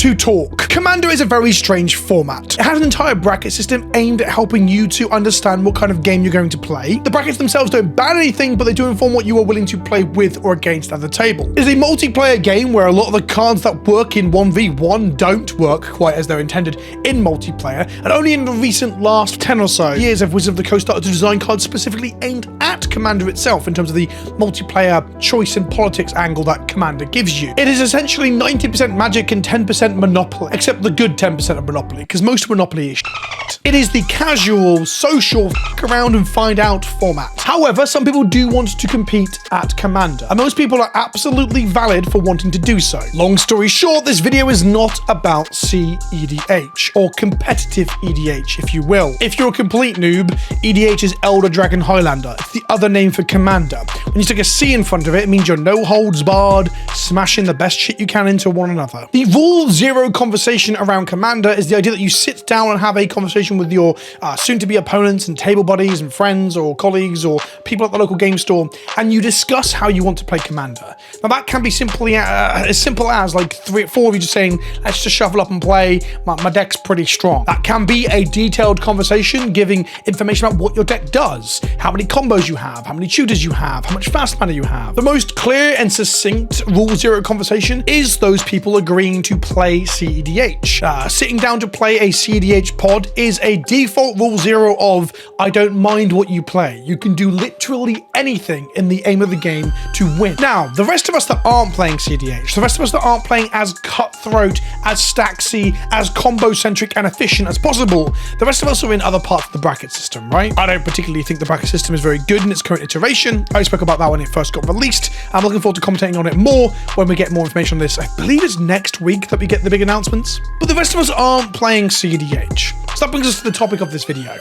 to talk. Commander is a very strange format. It has an entire bracket system aimed at helping you to understand what kind of game you're going to play. The brackets themselves don't ban anything, but they do inform what you are willing to play with or against at the table. It is a multiplayer game where a lot of the cards that work in 1v1 don't work quite as they're intended in multiplayer, and only in the recent last 10 or so years have Wizards of the Coast started to design cards specifically aimed at Commander itself in terms of the multiplayer choice and politics angle that Commander gives you. It is essentially 90% Magic and 10% Monopoly, except the good 10% of Monopoly, because most of Monopoly is shit. It is the casual, social, f*** around and find out format. However, some people do want to compete at Commander, and those people are absolutely valid for wanting to do so. Long story short, this video is not about CEDH, or competitive EDH, if you will. If you're a complete noob, EDH is Elder Dragon Highlander. It's the other name for Commander. When you stick a C in front of it, it means you're no holds barred, smashing the best shit you can into one another. The rule zero conversation around Commander is the idea that you sit down and have a conversation with your soon-to-be opponents and table buddies and friends or colleagues or people at the local game store, and you discuss how you want to play Commander. Now that can be simply as simple as like 3 or 4 of you just saying, let's just shuffle up and play, my deck's pretty strong. That can be a detailed conversation giving information about what your deck does, how many combos you have, how many tutors you have, how much fast mana you have. The most clear and succinct rule zero conversation is those people agreeing to play CEDH. Sitting down to play a CEDH pod is a default rule zero of, I don't mind what you play. You can do literally anything in the aim of the game to win. Now, the rest of us that aren't playing CEDH, the rest of us that aren't playing as cutthroat, as stacksy, as combo-centric and efficient as possible, the rest of us are in other parts of the bracket system, right? I don't particularly think the bracket system is very good in its current iteration. I spoke about that when it first got released. I'm looking forward to commentating on it more when we get more information on this. I believe it's next week that we get the big announcements. But the rest of us aren't playing CEDH. So that brings us to the topic of this video.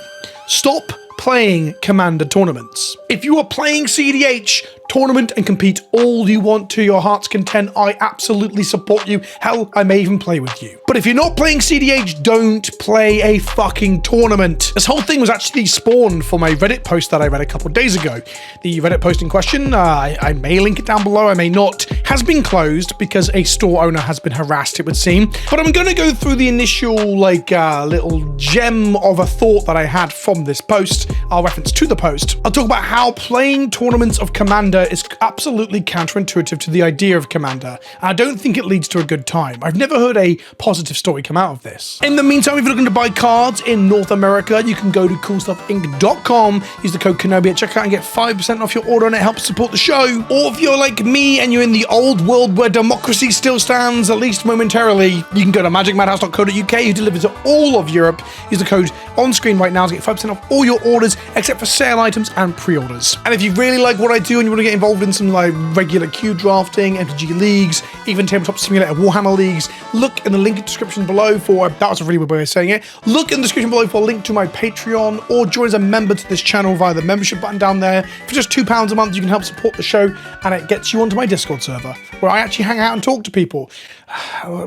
Stop playing Commander tournaments. If you are playing CEDH, tournament and compete all you want to your heart's content, I absolutely support you. Hell, I may even play with you. But if you're not playing CEDH, don't play a fucking tournament. This whole thing was actually spawned from a Reddit post that I read a couple of days ago. The Reddit post in question, I may link it down below, I may not, has been closed because a store owner has been harassed, it would seem. But I'm going to go through the initial little gem of a thought that I had from this post. I'll reference to the post. I'll talk about how playing tournaments of Commander is absolutely counterintuitive to the idea of Commander. And I don't think it leads to a good time. I've never heard a positive story come out of this. In the meantime, if you're looking to buy cards in North America, you can go to coolstuffinc.com, use the code Kenobi at checkout and get 5% off your order, and it helps support the show. Or if you're like me and you're in the old world where democracy still stands, at least momentarily, you can go to magicmadhouse.co.uk, who delivers to all of Europe. Use the code on screen right now to get 5% off all your orders, except for sale items and pre-orders. And if you really like what I do and you want to get involved in some like regular queue drafting, MTG leagues, even Tabletop Simulator Warhammer leagues, look in the link in the description below for, that was a really weird way of saying it, look in the description below for a link to my Patreon, or join as a member to this channel via the membership button down there. For just £2 a month, you can help support the show, and it gets you onto my Discord server, where I actually hang out and talk to people,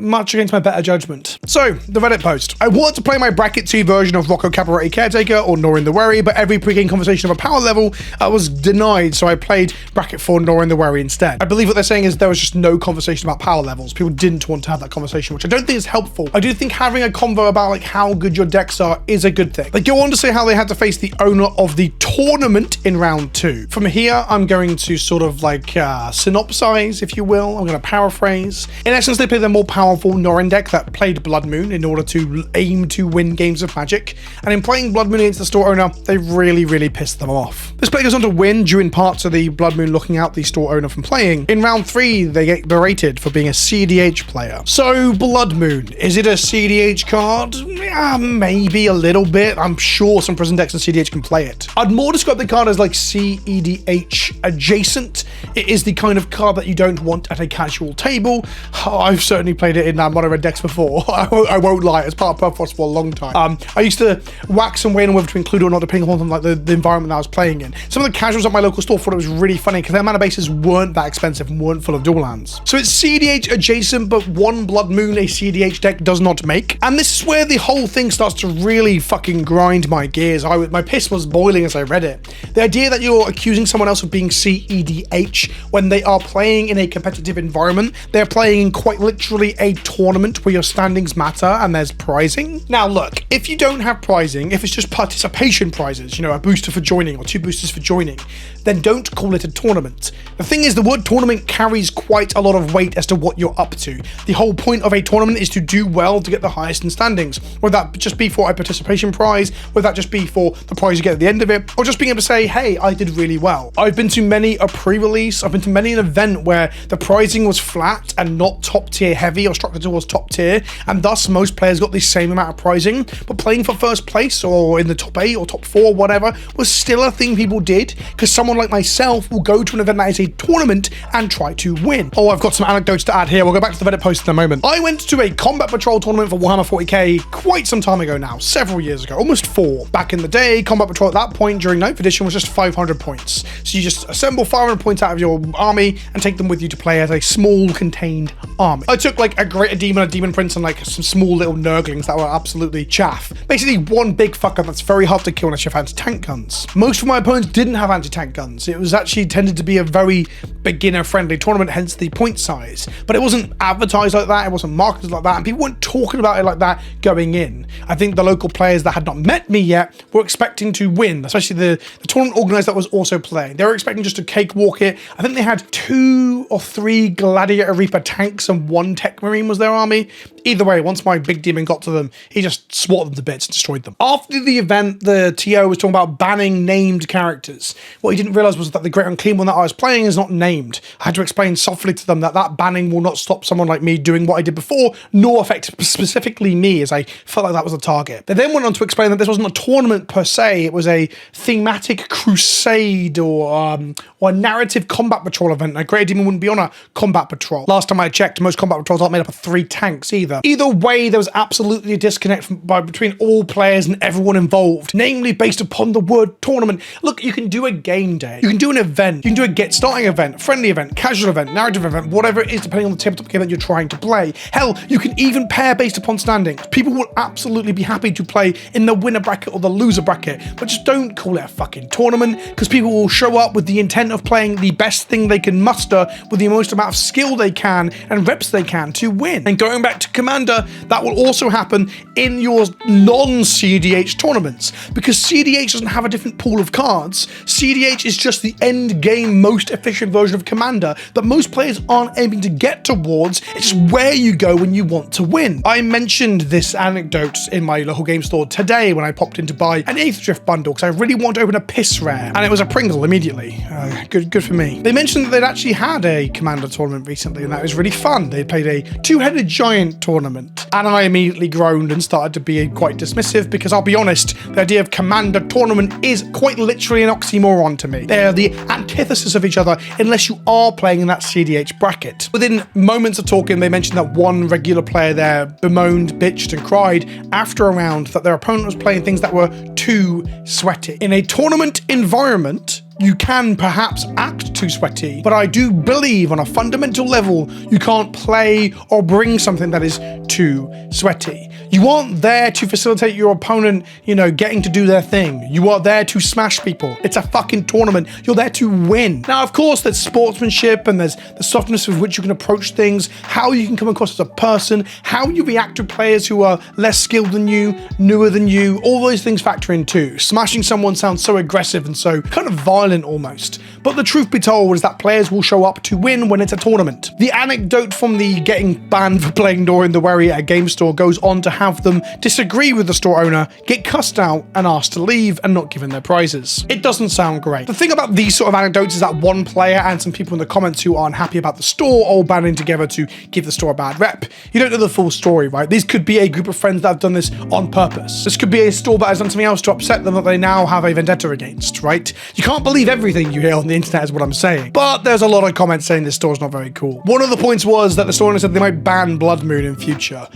much against my better judgment. So, the Reddit post. I wanted to play my Bracket 2 version of Rocco Caporetti Caretaker or Nora in the Wary, but every pre-game conversation of a power level was denied, so I played Bracket 4 Nora in the Wary instead. I believe what they're saying is there was just no conversation about power levels. People didn't want to have that conversation, which I don't think is helpful. I do think having a convo about like how good your decks are is a good thing. They go on to say how they had to face the owner of the tournament in round 2. From here, I'm going to sort of like synopsize, if you will. I'm going to paraphrase. In essence, they played the more powerful Norin deck that played Blood Moon in order to aim to win games of Magic, and in playing Blood Moon against the store owner, they really pissed them off. This play goes on to win due in part to the Blood Moon looking out the store owner from playing. In round 3, they get berated for being a CEDH player. So, Blood Moon, is it a CEDH card? Yeah, maybe a little bit. I'm sure some prison decks and CEDH can play it. I'd more describe the card as like CEDH adjacent. It is the kind of card that you don't want at a casual table. I've certainly played it in mono red decks before. I won't lie. It's part of Permafrost for a long time. I used to wax and wane on whether to include or not, depending on like the environment that I was playing in. Some of the casuals at my local store thought it was really funny because their mana bases weren't that expensive and weren't full of dual lands. So it's CEDH adjacent, but one Blood Moon a CEDH deck does not make. And this is where the whole thing starts to really fucking grind my gears. My piss was boiling as I read it. The idea that you're accusing someone else of being CEDH when they are playing in a competitive environment, they're playing in quite literally a tournament where your standings matter and there's prizing. Now look, if you don't have prizing, if it's just participation prizes, you know, a booster for joining or 2 boosters for joining, then don't call it a tournament. The thing is, the word tournament carries quite a lot of weight as to what you're up to. The whole point of a tournament is to do well to get the highest in standings, whether that just be for a participation prize, whether that just be for the prize you get at the end of it, or just being able to say, hey, I did really well. I've been to many a pre-release, I've been to many an event where the prizing was flat and not top tier heavy or structured towards top tier, and thus most players got the same amount of prizing, but playing for first place or in the top 8 or top 4 whatever was still a thing people did, because someone like myself will go to an event that is a tournament and try to win. Oh, I've got some anecdotes to add here. We'll go back to the Reddit post in a moment. I went to a Combat Patrol tournament for Warhammer 40k quite some time ago now, several years ago, almost 4. Back in the day, Combat Patrol at that point during 9th edition was just 500 points. So you just assemble 500 points out of your army and take them with you to play as a small contained army. I took like a Greater Demon, a Demon Prince, and like some small little nurglings that were absolutely chaff. Basically one big fucker that's very hard to kill unless you have anti-tank guns. Most of my opponents didn't have anti-tank guns. It was actually tended to be a very beginner-friendly tournament, hence the point size. But it wasn't advertised like that, it wasn't marketed like that, and people weren't talking about it like that going in. I think the local players that had not met me yet were expecting to win, especially the tournament organizer that was also playing. They were expecting just to cakewalk it. I think they had 2 or 3 Gladiator Reaper tanks and 1 Tech Marine was their army. Either way, once my big demon got to them, he just swatted them to bits and destroyed them. After the event, the TO was talking about banning named characters. What he didn't realize was that the Great Unclean one that I was playing is not named. I had to explain softly to them that that banning will not stop someone like me doing what I did before, nor affect specifically me, as I felt like that was the target. They then went on to explain that this wasn't a tournament per se, it was a thematic crusade or a narrative combat patrol event. A Great Demon wouldn't be on a combat patrol. Last time I checked, most combat patrols aren't made up of 3 tanks either. Either way, there was absolutely a disconnect between all players and everyone involved, namely based upon the word tournament. Look, you can do a game day, you can do an event, you can do a get starting event, friendly event, casual event, narrative event, whatever it is, depending on the tabletop game that you're trying to play. Hell, you can even pair based upon standings. People will absolutely be happy to play in the winner bracket or the loser bracket, but just don't call it a fucking tournament, because people will show up with the intent of playing the best thing they can muster with the most amount of skill they can and reps they can to win. And going back to Commander, that will also happen in your non-CEDH tournaments, because CEDH doesn't have a different pool of cards. CEDH is just the end game most efficient version of Commander that most players aren't aiming to get towards. It's just where you go when you want to win. I mentioned this anecdote in my local game store today when I popped in to buy an Aether Drift bundle because I really wanted to open a piss rare, and it was a Pringle immediately. Good for me. They mentioned that they'd actually had a Commander tournament recently, and that was really fun. They played a 2-headed giant tournament, and I immediately groaned and started to be quite dismissive, because I'll be honest, the idea of Commander tournament is quite literally an oxymoron to me. They're the antithesis of each other unless you are playing in that CEDH bracket. Within moments of talking, they mentioned that one regular player there bemoaned, bitched and cried after a round that their opponent was playing things that were too sweaty. In a tournament environment, you can perhaps act too sweaty, but I do believe on a fundamental level, you can't play or bring something that is too sweaty. You aren't there to facilitate your opponent, getting to do their thing. You are there to smash people. It's a fucking tournament. You're there to win. Now, of course, there's sportsmanship and there's the softness with which you can approach things, how you can come across as a person, how you react to players who are less skilled than you, newer than you. All those things factor in too. Smashing someone sounds so aggressive and so kind of violent almost. But the truth be told is that players will show up to win when it's a tournament. The anecdote from the getting banned for playing Dorian the Wary at a game store goes on to have them disagree with the store owner, get cussed out and asked to leave and not given their prizes. It doesn't sound great. The thing about these sort of anecdotes is that one player and some people in the comments who aren't happy about the store all banding together to give the store a bad rep. You don't know the full story, right? These could be a group of friends that have done this on purpose. This could be a store that has done something else to upset them that they now have a vendetta against, right? You can't believe everything you hear on the internet is what I'm saying. But there's a lot of comments saying this store's not very cool. One of the points was that the store owner said they might ban Blood Moon in future.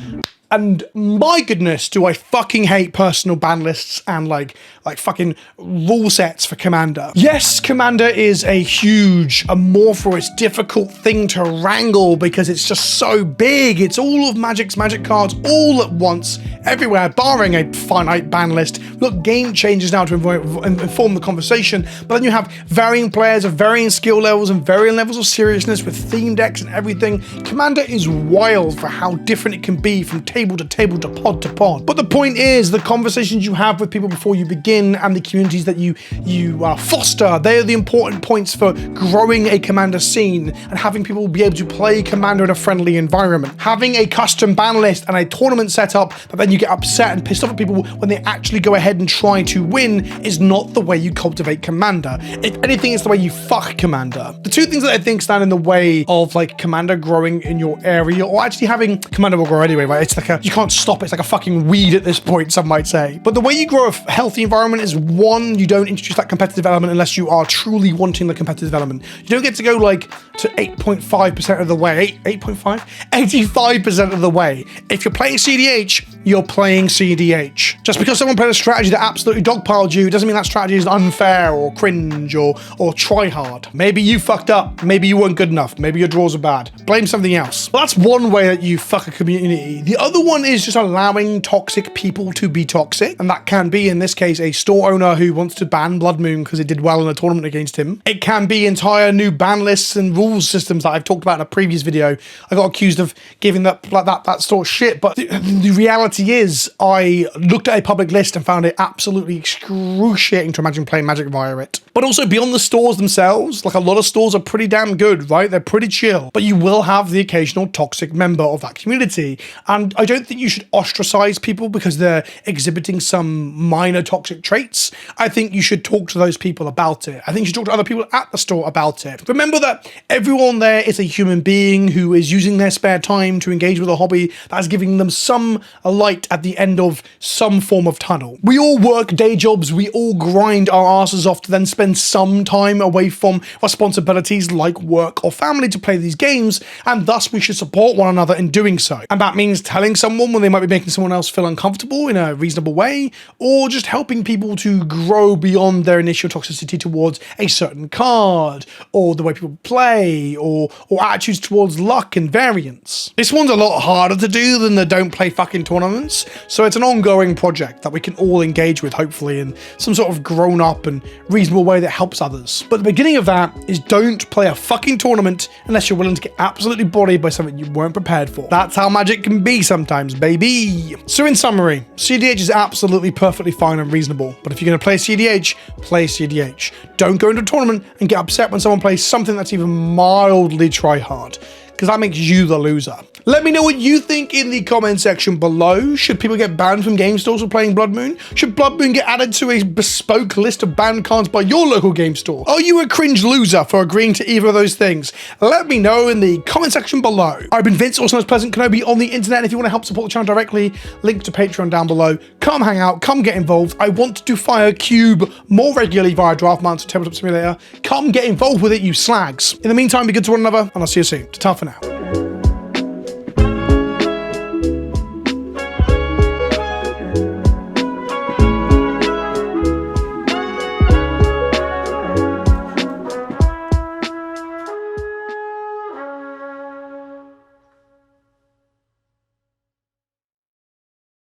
And my goodness, do I fucking hate personal ban lists and like fucking rule sets for Commander. Yes, Commander is a huge, amorphous, difficult thing to wrangle because it's just so big. It's all of Magic's Magic cards all at once, everywhere, barring a finite ban list. Look, game changes now to inform the conversation, but then you have varying players of varying skill levels and varying levels of seriousness with theme decks and everything. Commander is wild for how different it can be from table to table to pod to pod. But the point is, the conversations you have with people before you begin and the communities that you foster, they are the important points for growing a Commander scene and having people be able to play Commander in a friendly environment. Having a custom ban list and a tournament set up that then you get upset and pissed off at people when they actually go ahead and try to win is not the way you cultivate Commander. If anything, it's the way you fuck Commander. The two things that I think stand in the way of like Commander growing in your area, or actually having Commander will grow anyway, right? It's like you can't stop it. It's like a fucking weed at this point, some might say. But the way you grow a healthy environment is, one, you don't introduce that competitive element unless you are truly wanting the competitive element. You don't get to go like to 8.5% of the way, 8.5? 85% of the way. If you're playing CEDH, you're playing CEDH. Just because someone played a strategy that absolutely dogpiled you doesn't mean that strategy is unfair or cringe or try hard. Maybe you fucked up. Maybe you weren't good enough. Maybe your draws are bad. Blame something else. Well, that's one way that you fuck a community. The other one is just allowing toxic people to be toxic. And that can be, in this case, a store owner who wants to ban Blood Moon because it did well in a tournament against him. It can be entire new ban lists and rules systems that I've talked about in a previous video. I got accused of giving that sort of shit, but the reality is I looked at a public list and found it absolutely excruciating to imagine playing Magic via it. But also beyond the stores themselves, like a lot of stores are pretty damn good, right? They're pretty chill, but you will have the occasional toxic member of that community. And I don't think you should ostracize people because they're exhibiting some minor toxic traits. I think you should talk to those people about it. I think you should talk to other people at the store about it. Remember that everyone there is a human being who is using their spare time to engage with a hobby that is giving them some light at the end of some form of tunnel. We all work day jobs. We all grind our asses off to then spend some time away from responsibilities like work or family to play these games, and thus we should support one another in doing so. And that means telling someone when they might be making someone else feel uncomfortable in a reasonable way, or just helping people to grow beyond their initial toxicity towards a certain card, or the way people play, or attitudes towards luck and variance. This one's a lot harder to do than the don't play fucking tournaments, so it's an ongoing project that we can all engage with, hopefully, in some sort of grown-up and reasonable way that helps others. But the beginning of that is don't play a fucking tournament unless you're willing to get absolutely bodied by something you weren't prepared for. That's how Magic can be sometimes, baby. So in summary, CEDH is absolutely perfectly fine and reasonable, but if you're going to play CEDH, play CEDH. Don't go into a tournament and get upset when someone plays something that's even mildly try hard, because that makes you the loser. Let me know what you think in the comment section below. Should people get banned from game stores for playing Blood Moon? Should Blood Moon get added to a bespoke list of banned cards by your local game store? Are you a cringe loser for agreeing to either of those things? Let me know in the comment section below. I've been Vince, also known as PleasantKenobi on the internet, and if you want to help support the channel directly, link to Patreon down below. Come hang out, come get involved. I want to fire Cube more regularly via Draft Monster Tabletop Simulator. Come get involved with it, you slags. In the meantime, be good to one another, and I'll see you soon. Ta-ta for now.